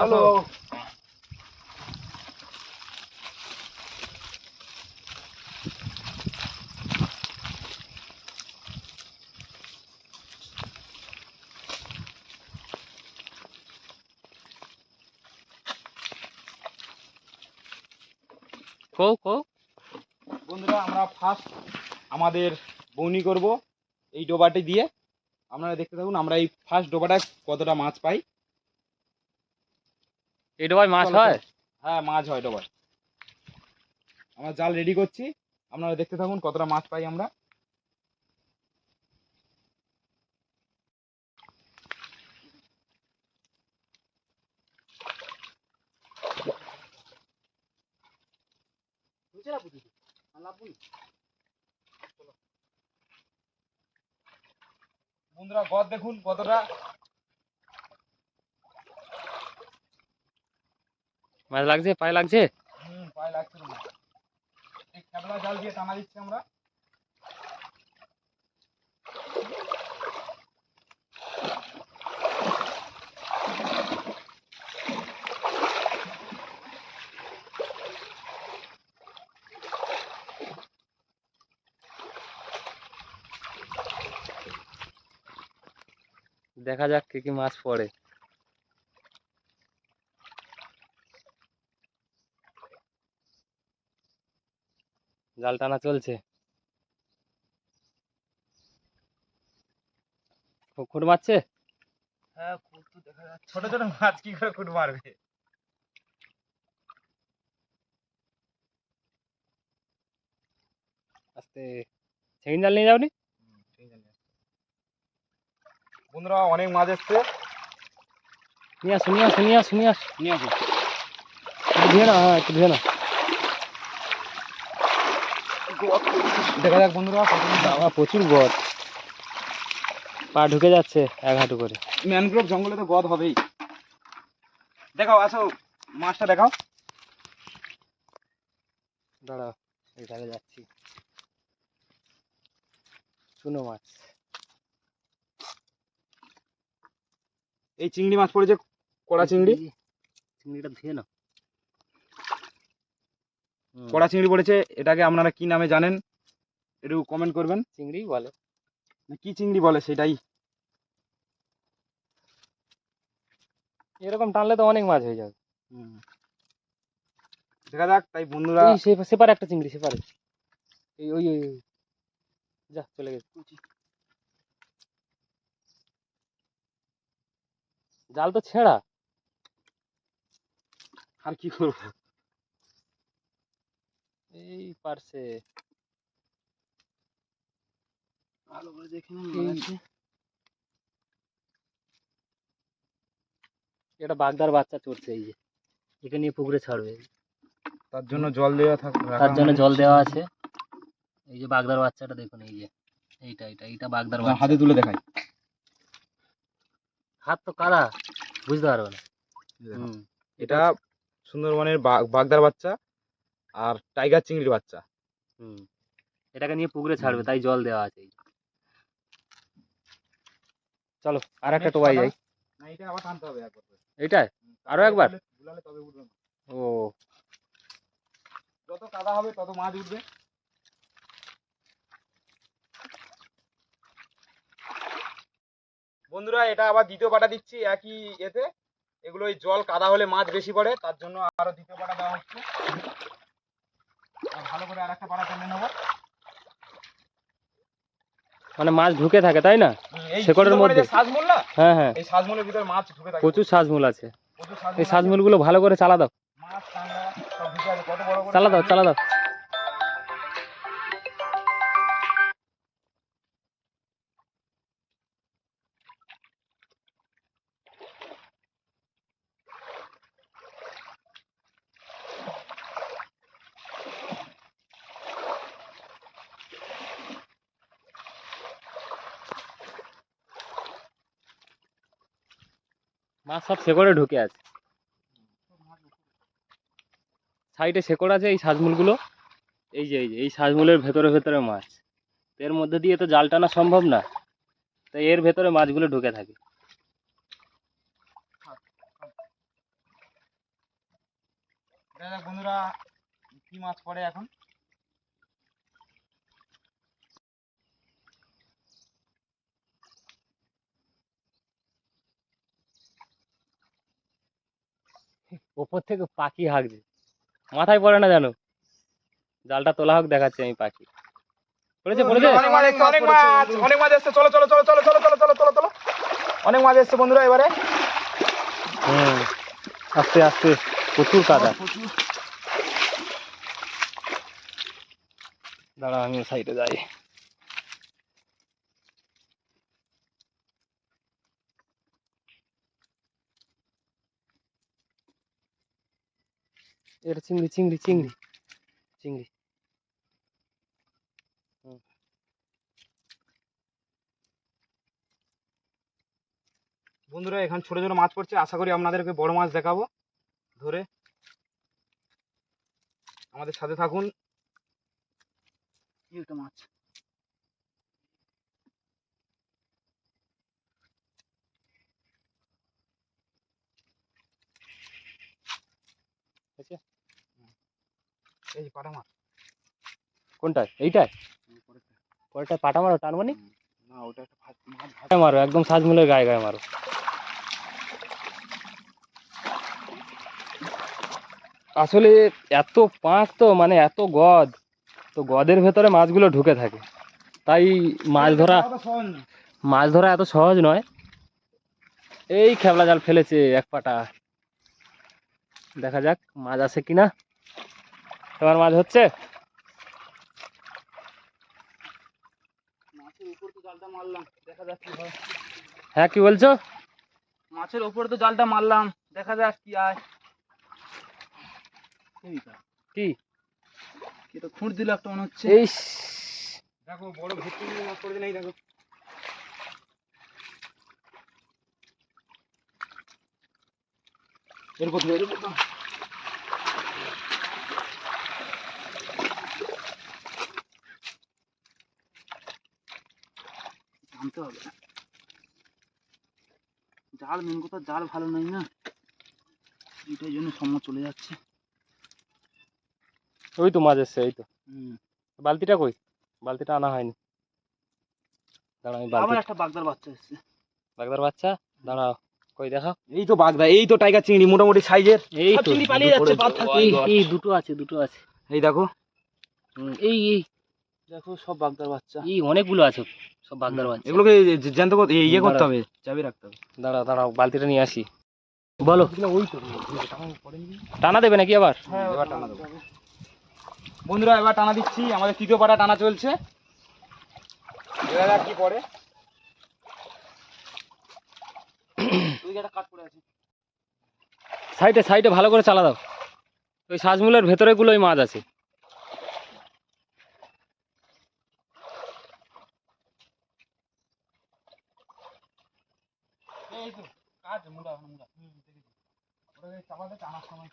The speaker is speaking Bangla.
চলো বন্ধুরা, আমরা ফার্স্ট আমাদের বউনি করব এই ডোবাটি দিয়ে। আপনারা দেখতে থাকুন আমরা এই ফার্স্ট ডোবাটায় কতটা মাছ পাই। এই ডোবায় মাছ হয়? হ্যাঁ, মাছ হয় ডোবায়। আমরা জাল রেডি করছি, আপনারা দেখতে থাকুন কতটা মাছ পাই আমরা। বন্ধুরা, গদ দেখুন কতটা। মাছ লাগছে, পায়ে লাগছে। পায়ে লাগছে না। এই খেপলা জাল দিয়ে টানা দিচ্ছি আমরা। দেখা যাক কি কি মাছ পড়ে। জাল টানা চলছে। খুঁট মারছে। হ্যাঁ, খুঁট তো দেখা যাচ্ছে। ছোট ছোট মাছ কি করে খুঁট মারবে? আস্তে। সেকেন্ড জাল নিয়ে যাওনি? বন্ধুরা, অনেক মাছ এসছে। নিয়ে আসো, নিয়ে আসো, নিয়ে আসো, নিয়ে আসো, নিয়ে আসো। একটু ধুয়ে না, হ্যাঁ একটু ধুয়ে না। দেখা যাক বন্ধুরা বাবা, প্রচুর গদ। পা ঢুকে যাচ্ছে এক হাঁটু করে। ম্যানগ্রোভ জঙ্গলে তো গদ হবেই। দেখাও, আসো মাছটা দেখাও। দাঁড়াও, এই ধারে যাচ্ছি। চুনো মাছ। এই চিংড়ি মাছ পড়েছে, কড়া চিংড়ি। চিংড়িটা ধুয়ে না। কড়া চিংড়ি পড়েছে। এটাকে আপনারা কি নামে জানেন একটু কমেন্ট করবেন। চিংড়ি বলে না কি চিংড়ি বলে সেটাই। এরকম টানলে তো অনেক মাছ হয়ে যাবে। দেখা যাক। তাই বন্ধুরা, এই সেপারে একটা চিংড়ি, সেপারে। এই ওই ওই ওই। যা চলে গেছে। জাল তো ছেঁড়া। আর কি করবো। এই পারছে। ভালো করে দেখে এটা বাগদার বাচ্চা চড়ছে, এই যে একে নিয়ে পুকুরে ছাড়বে। তার জন্য জল দেওয়া থাকবে, তার জন্য জল দেওয়া আছে। এই যে বাগদার বাচ্চাটা দেখুন, এই যে এইটা বাগদার বাচ্চা। হাতে তুলে দেখাই। হাত তো কালা, বুঝতে পারবে না। এটা সুন্দরবনের বাগদার বাচ্চা আর টাইগার চিংড়ির বাচ্চা। এটাকে নিয়ে পুকুরে ছাড়বে, তাই জল দেওয়া আছে। চলো আর একটা টোবাই যাই। না, এটা আবার টানতে হবে একবার। এইটাই আরো একবার। তবে উঠবে। ও, যত কাদা হবে তত মাছ উঠবে। বন্ধুরা, এটা আবার দ্বিতীয় পাটা দিচ্ছি একই এতে। এগুলো ওই জল কাদা হলে মাছ বেশি পড়ে, তার জন্য আরো দ্বিতীয় পাটা দেওয়া হচ্ছে। ভালো করে আর একটা পাটা টেনে নেবো। মানে মাছ ঢুকে থাকে তাই না শেকড়ের মধ্যে? সাজমূল না? হ্যাঁ হ্যাঁ, এই সাজমূলের ভিতরে মাছ ঢুকে থাকে। প্রচুর সাজমূল আছে। এই সাজমূল গুলো ভালো করে চালা দাও। মাছ কাঁকড়া সব ঢুকে আছে। কত বড় বড় চালা দাও, চালা দাও। মাছ সব শেকড়ে ঢুকে আছে। সাইডে শেকড় আছে এই সাজমূল গুলো। এই যে এই সাজমূলের ভেতরে ভেতরে মাছ। এর মধ্যে দিয়ে তো জাল টানা সম্ভব না, তাই এর ভেতরে মাছগুলো ঢুকে থাকে। দেখা যাক বন্ধুরা কি মাছ পড়ে এখন। ওপর থেকে পাখি হাঁকছে, মাথায় পড়ে না জানো। জালটা তোলা হোক, দেখাচ্ছি আমি পাখি। পড়েছে পড়েছে। অনেক মাছ এসছে, অনেক মাছ, অনেক মাছ এসছে। চলো চলো চলো চলো চলো চলো চলো চলো চলো। অনেক মাছ এসছে বন্ধুরা এবারে। আস্তে আস্তে, প্রচুর কাদা। দাঁড়া, আমি সাইডে যাই। এটা চিংড়ি চিংড়ি চিংড়ি চিংড়ি। বন্ধুরা এখানে ছোট ছোট মাছ পড়ছে, আশা করি আপনাদেরকে বড় মাছ দেখাবো ধরে। আমাদের সাথে থাকুন। একটা মাছ এই পাটা মাছ। কোনটা? এইটাই? পরেরটা পাটা মারো, টানবানি? না ওটা একটা মাছ গায়ে মারো, একদম সাজমুলের গায়ে গায়ে মারো। আসলে এত পাঁক তো, মানে এত গদ, তো গদের ভেতরে মাছগুলো ঢুকে থাকে, তাই মাছ ধরা এত সহজ নয়। এই খেপলা জাল ফেলেছে এক পাটা, দেখা যাক মাছ আছে কিনা। তোমার মাছ হচ্ছে? মাছের উপর তো জালটা মারলাম, দেখা যাক কি হয়। হ্যাঁ, কি বলছো? মাছের উপরে তো জালটা মারলাম, দেখা যাক কি আয়। কি এটা খুঁড় দিল একটা মনে হচ্ছে। এই দেখো বড় ভেটকি মাছ পড়বে নাই, দেখো। এরপর জানতে হবে জাল, মেন কথা জাল ভালো নাই না, এটাই জন্য সময় চলে যাচ্ছে। ওই তো মাছ এসছে, এই তো। বালতিটা কই? বালতিটা আনা হয়নি। দাঁড়া, আমি আবার বালতি। একটা বাগদার বাচ্চা এসছে। বাগদার বাচ্চা? দাঁড়াও, কই দেখা। এই তো বাগদা, এই তো টাইগার চিংড়ি মোটামুটি সাইজের। এই সব তো চিংড়ি পালিয়ে যাচ্ছে, বাদ থাকতে। এই দুটো আছে, দুটো আছে। এই দেখো, এই এই দেখো সব বাগদার বাচ্চা। এই অনেকগুলো আছে, সব বাগদার বাচ্চা। এগুলোকে জ্যান্ত ইয়ে করতে হবে, চাবি রাখতে হবে। দাঁড়াও দাঁড়াও, বালতিটা নিয়ে আসি। বলো। ওই তো টানা দেবে নাকি আবার? এবার টানা দেবো বন্ধুরা, এবার টানা দিচ্ছি। আমাদের তৃতীয় পাটা টানা চলছে, দেখা যাক কি পড়ে। সাইডে সাইডে ভালো করে চালা দাও। ওই সাজমুলের ভেতরে গুলোই মাছ আছে। এই তো কাজ মুড়া মুড়া, ওটা চাপাতে টানার সময়